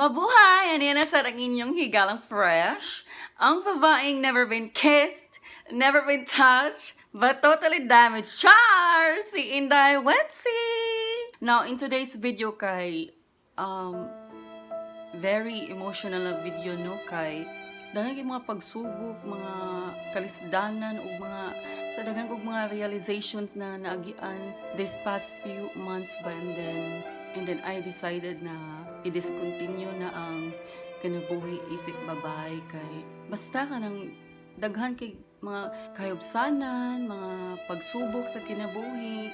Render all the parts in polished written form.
Mabuhay! Ano yan na sa inyong higalang fresh? Ang babaeng never been kissed, never been touched, but totally damaged. Char! Si Inday Wency! Now, in today's video kay, very emotional na video, no? Kay, daghang yung mga pagsubok, mga kalisdanan, o mga, sa daghang kong mga realizations na naagian this past few months ba, and then I decided na i-discontinue na ang kinabuhi isip babae kay basta ka ng daghan kay mga kahayubsanan, mga pagsubok sa kinabuhi.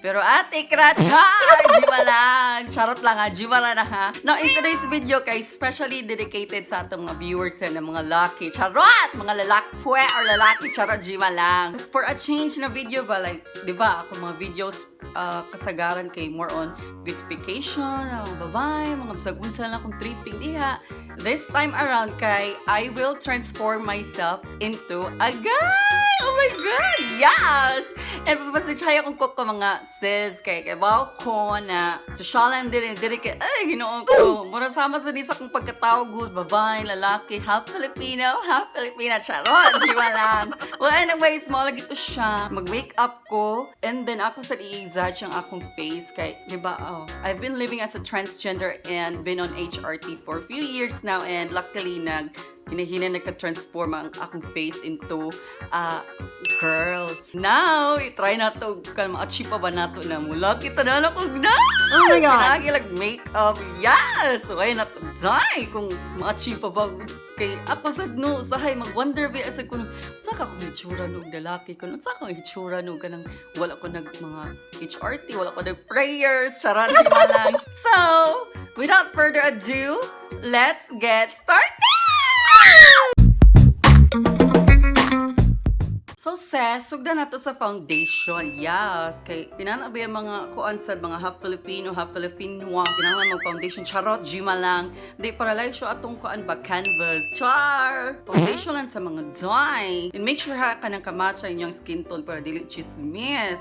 Pero ate krachar, jiwa lang. Charot lang ha, jiwa lang ha. Now, in today's video kay especially dedicated sa atong mga viewers na mga lalaki. Charot! Mga lalakwe or lalaki, charot, jiwa lang. For a change na video ba, like, di ba, ako mga videos kasagaran kay more on beautification, mga babae, mga basagunsa lang akong tripping diha. This time around kay, I will transform myself into a guy! Oh my God! Yes! And papasitsaya kong ko mga sis kay bawa ko na sosyalan din kay ay ginoon ko mura sama sa nisa kong pagkatawag good babae lalaki half Filipino charot di ba lang. Well anyways mo lagi to siya mag wake up ko and then ako sa i-exage ang akong face kay di ba I've been living as a transgender and been on HRT for a few years now and luckily hinahina nagka-transform ang akong face into a girl. Now, i-try na to kan ma-achieve pa ba nato na mula kita na ako na. Oh my God! Kinagilag makeup. Yes! So, ay na to. Zay! Kung ma-achieve pa ba kay ako sa no, sahay mag-wonder ba asad kung saka kung hitsura nung lalaki ko. Saka kung hitsura nung kanang wala ko nag mga HRT, wala ko nag prayers, charot di lang. So, without further ado, let's get started! So, sis, sugda na to sa foundation. Yes. Kay, pinanabi ang mga kuansad, mga half Filipino, half Filipino. Pinanabi mag-foundation. Charot, Gima lang. Di, para like siya atong kuan ba, canvas. Char! Foundation lang sa mga dry. And make sure ha ka nang kamatcha inyong skin tone para dili chismis.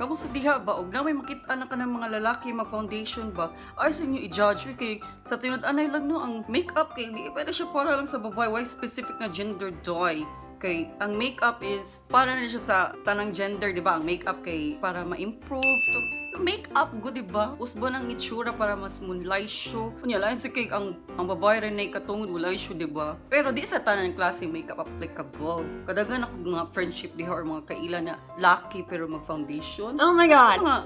Kamusta diha ba? Og na may makita na ka ng mga lalaki mag-foundation ba? Ay sa inyo i-judge kay sa tinud-anay lang no ang makeup kay di pwede siya para lang sa babae. Why specific na gender doy? Kay ang makeup is para na siya sa tanang gender, di ba? Ang makeup kay para ma-improve to makeup good, di ba? Usbo nang itsura para mas munlay siya. Kunya lain sa kay ang babae rin na ikatungod walay siya, di ba? Pero di sa tanang klase makeup applicable. Kadagan ako mga friendship diha or mga kaila na lucky pero mag-foundation. Oh my God! Mga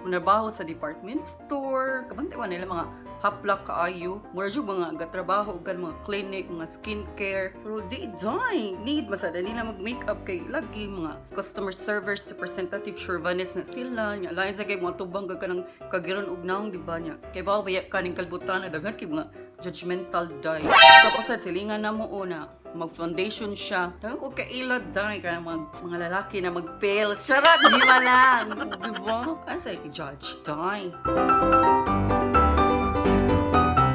munabaho sa department store. Kabante man nila mga hapla kaayo. Mura jud mga gatrabaho kan mga clinic, mga skincare. Pero di joy. Need masada nila mag-makeup kay lagi mga customer service representative chauvinist na sila. Nya lain sa kay mga tubang ka ng kagiron ug naong di ba nya. Kay bawo baya kaning kalbutan na daghan kay mga judgmental die. So pasad silingan na mo una mag-foundation siya. Tagal ko kailad dahil ka mga lalaki na mag-pale. Charot! Di ba lang? Diba? Asa i-judge dahil.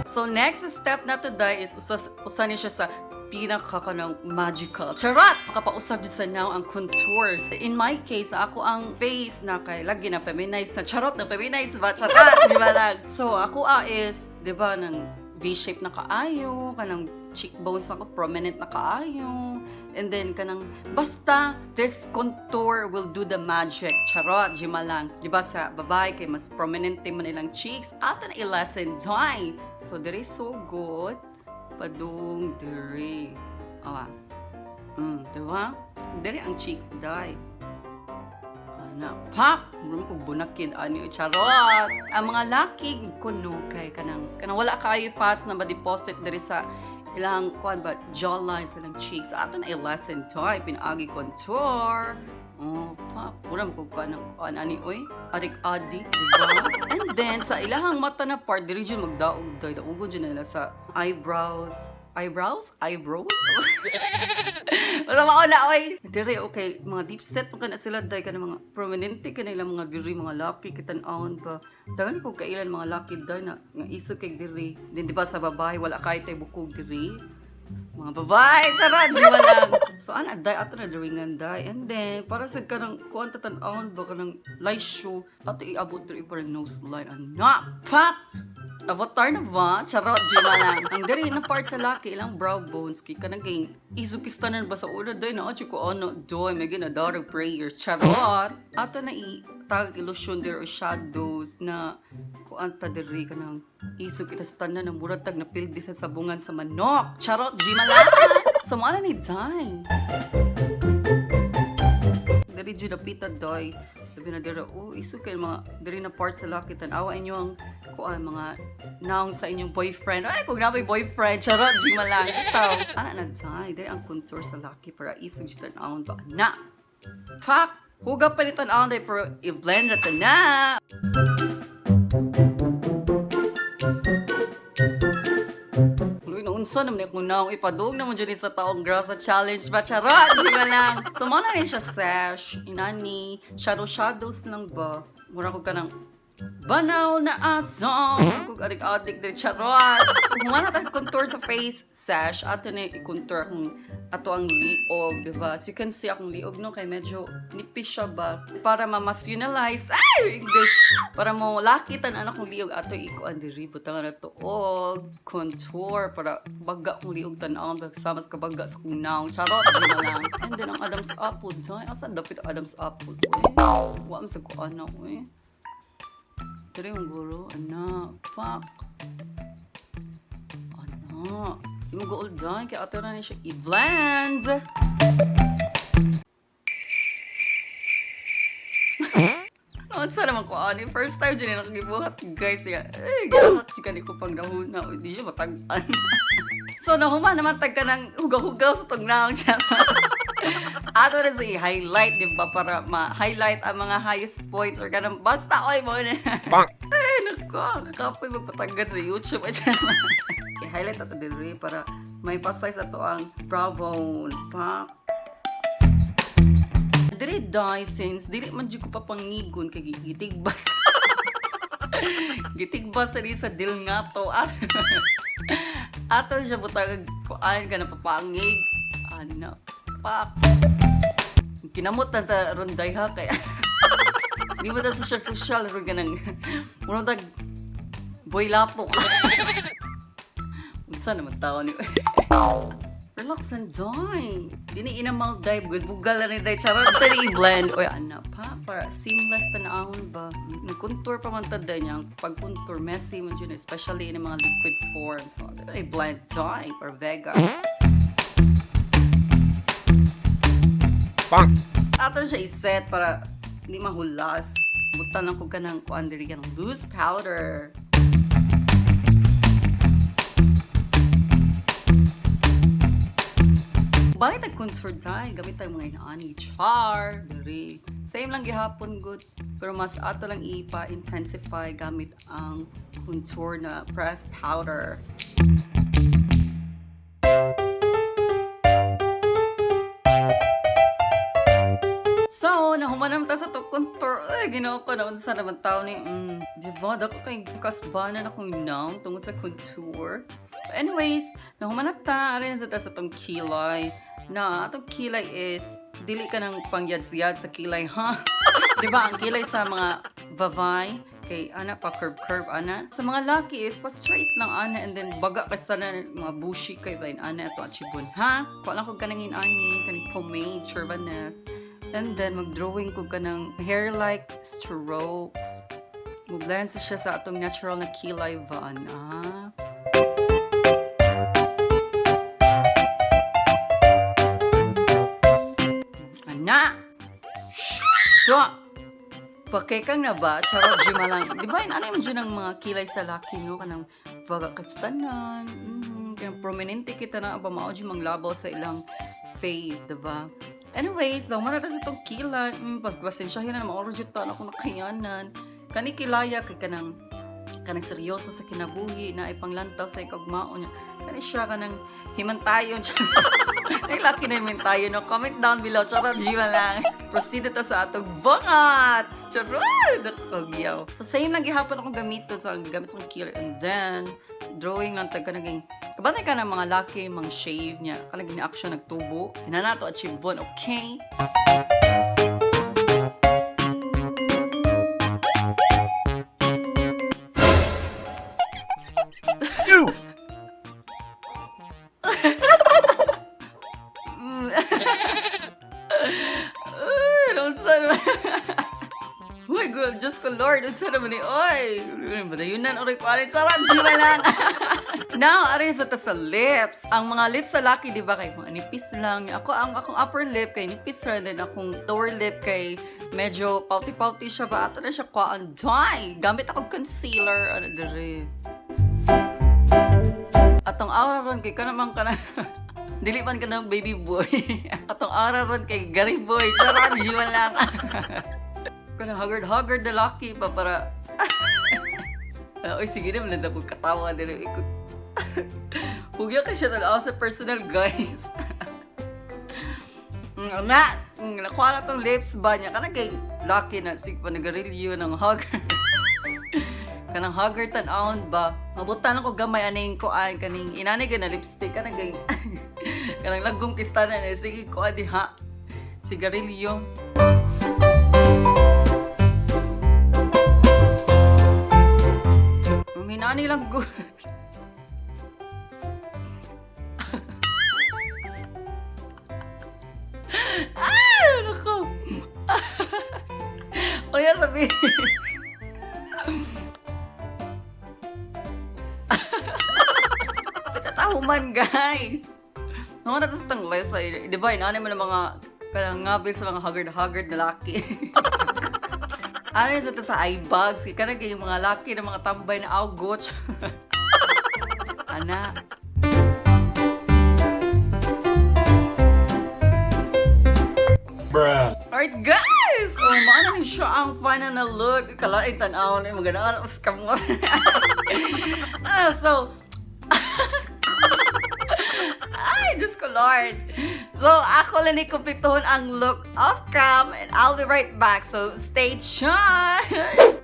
So, next step na to dahil is usan niya siya sa pinakakanang magical. Charot! Makapausap dyan sa now ang contours. In my case, ako ang face na kay lagi na feminized na. Charot na feminized ba? Charot! Di ba lang? So, ako is, di ba, ng V-shape na kaayo, kanang cheekbones na ko, prominent na kaayo, and then kanang, basta, this contour will do the magic. Charot, Jima lang. Diba sa babae, kay mas prominent man nilang cheeks, ato na i-lesson, die. So, there is so good. Padung, dire. Awa. Diba? Dire ang cheeks, die. Na pak murong ko bunakin ani charot ang mga laki kuno kay kanang wala kaayo fats na ma-deposit diri sa ilang kuan ba jawline sa ilang cheeks ato na i-lesson type pinaagi contour pak murong ko kuan ani oy adik diba and then sa ilahang mata na part diri jud magdaog daogon jud nila sa eyebrows. Basta mao na oy. Dire okay, mga deep set pa kana sila dai kana mga prominente kana ilang mga diri mga laki kitan-awon pa. Dagan ko kailan mga laki dai na nga iso kay diri. Then di ba sa babae wala kay tay bukog diri. Mga babae, charot, di ba lang? So, ana, day, ato na duringan, day. And then, para sa kanang, kuwan tatanawon ba, kanang light show, ato iabot rin pa rin nose line. Anak, pop! Avatar na ba? Charot, di ba lang? Ang diri na part sa laki, ilang brow bones, kay kanang kay isukistanan ba sa una, day, na, ko ano, doy, may ginadarag prayers. Charot! Ato na tag illusion there o shadows na kuanta diri ka ng isog kita sa tanan ng murag tag napildi sa sabungan sa manok. Charot, Jimala! Sa mga ni Day. Diri dyan napita, Day. Sabi na dira, isog kayo mga diri na part sa laki. Tanawa inyo ang mga naong sa inyong boyfriend. Ay, kung na may boyfriend, charot, Jimala. Ito, ana na, Day. Diri ang contour sa laki para isog dyan tanawon ba? Na! Pak! Huga pa nito na day pero i-blend na ito na. Uy, naunsa naman kung naong ipadug naman dyan sa taong grasa challenge ba? Charot! Di ba lang? So, mga na rin siya sash, inani, shadows lang ba? Mura ko ka ng banaw na aso. Kung adik-adik din, charot. Kung mga natin contour sa face, sash, ato na i-contour kung ato ang liog, diba? So you can see akong liog, no? Kaya medyo nipis siya ba? Para ma-masculinize, English! Para mo lakitan anak kong liog, ato ikuan diri, butang na to, contour, para baga kong liog tanang, samas ka baga sa kong naong, charot, di na lang. And then ang Adam's apple, dyan, asan dapit ang Adam's apple, Wam sa ko, ano, Dari yung guro, anak, fuck. Anak, yung gold dyan, kaya ato na siya i-blend. Noon naman ko, first time dyan nakagibuhat, guys, ginasak siya ko pang nahuna, hindi siya matagpan. So, nahuman naman tag ka ng hugaw-hugaw sa tungnaong siya. Ato na sa i-highlight, di ba? Para ma-highlight ang mga highest points or ganun. Basta, mo na. Naku, kakapoy magpatagad sa YouTube. I-highlight ato din rin para may pa-size ato ang brow bone. Dili die since, dili man dyan ko pa pangigon kay gitigbas. Gitigbas rin sa dil nga to. Ato siya butang kuan ka na papangig. Anak. Pak. Kinamot na ta ronday ha kaya. Di ba ta social ron ka ng muna tag boy lapok. Unsa naman tao ni. Relax and die. Dini inamal dive good bugal na rin day charot tani i-blend. Oy ana pa para seamless tanawon ba. Nag-contour pa man tada niya. Pag contour messy man yun especially in mga liquid forms. So, i-blend die or vega. Ato siya i-set para hindi mahulas. Butan lang ko ka ng kuandiri ka ng loose powder. Balik nag-contour tayo. Gamit tayo mga inaani. Char. Dari. Same lang gihapon good. Pero mas ato lang ipa-intensify gamit ang contour na pressed powder. So, nahumanam ta sa to contour. Ginawa ko na unsa naman tao ni, diba, dako kay kasbanan akong naong tungod sa contour. But anyways, nahumanap ta, arin sa ta sa tong kilay. Na, atong kilay is, dili ka ng pangyads-yad sa kilay, ha? Diba, ang kilay sa mga vavay, kay ana pa curve ana. Sa mga laki is, pa straight lang ana, and then baga ka sana mga bushy kay ba ana, ito ang chibon, ha? Kung lang ko kanangin ani, kaning pomade, churvanes. And then, mag-drawing ko ka ng hair-like strokes. Mag-blend siya sa atong natural na kilay ba, ana. Ana! Ito! Pakekang na ba? Charot, Jima lang. Di ba, ano yung dyan ang mga kilay sa laki, no? Kanang baga kastanan. Kaya prominente kita na ba mao dyan manglabaw sa ilang face, diba? Anyways, daw man natin itong kilay. Pagpasensyahin na maoras yung taon ako nakayanan. Kani kilaya kay kanang seryoso sa kinabuhi na ipanglantaw sa ikagmao niya. Kani siya kanang himantayon siya. Naglaki naman tayo, no? Comment down below. Charot, Jiwa lang. Proceed ito sa atong bungats. Charot! Nakakagyaw. So, same lang gihapon ako gamito sa gamit sa killer. And then, drawing lang tagka naging kabanay ka ng mga laki, mga shave niya. Kalagin na action nagtubo. Hinanato at chibon, okay? Uy, good. Diyos ko, Lord. Unsa naman ni, oy. Badayunan, oray parin. Sarap, Jiwa lang. Now, arin sa sa lips. Ang mga lips sa laki, di ba, kay mga nipis lang. Akong upper lip kay nipis rin. Then akong lower lip kay medyo pouty-pouty siya ba. Ato na siya kwaan. Dry. Gamit akong concealer. Ano, dire. Atong aura ron kay ka naman ka na. Dilipan ka ng baby boy. Atong aura ron kay Gary boy. Sarap, Jiwa lang. Kanang haggard na laki pa para... Uy, sige naman na po katawa nila. Hugya ka siya talaga sa personal, guys. Nakuha na tong lips ba niya. Kanang kay laki na sig panagarilyo ng haggard. Kanang haggard tan-aon ba. Mabutan ako gamay aning kuan kaning inanay ka na lipstick. Kanang kay... Kanang lagong kistanan na. Sige, kuan di ha. Sigarilyo. Hinani lang good. Naku. O yan, sabi. Patatahuman, guys. Naman natin sa tangles ay, di ba, inanay mo ng mga ngabil sa mga haggard na laki. Ano yun sa eye bags? Kaya yung mga laki na mga tambay na awgot. Ana. Bruh. Alright guys! Oh, maano ni siya ang final na look. Kalain tanaw na yung magandang kamor. So, ay, Diyos ko Lord. So, ako lang ikumpletuhon ang look of cam and I'll be right back. So, stay tuned!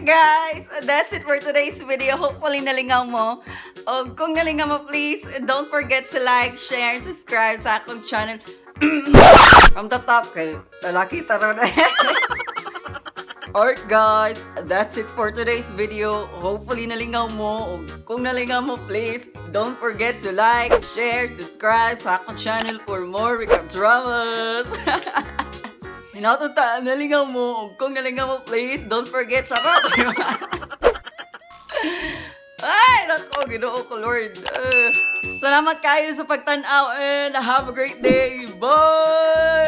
Guys, that's it for today's video. Hopefully nalingaw mo. O kung nalingaw mo, please don't forget to like, share, subscribe sa akong channel. From the top kay lalaki taro na. Alright guys, that's it for today's video. Hopefully nalingaw mo. O kung nalingaw mo, please don't forget to like, share, subscribe sa akong channel for more recap dramas. Hinatunta, nalingaw mo. Kung nalingaw mo, please, don't forget, sarap. Ay, nako, Ginoo ko, Lord. Salamat kayo sa pagtanaw and have a great day. Bye!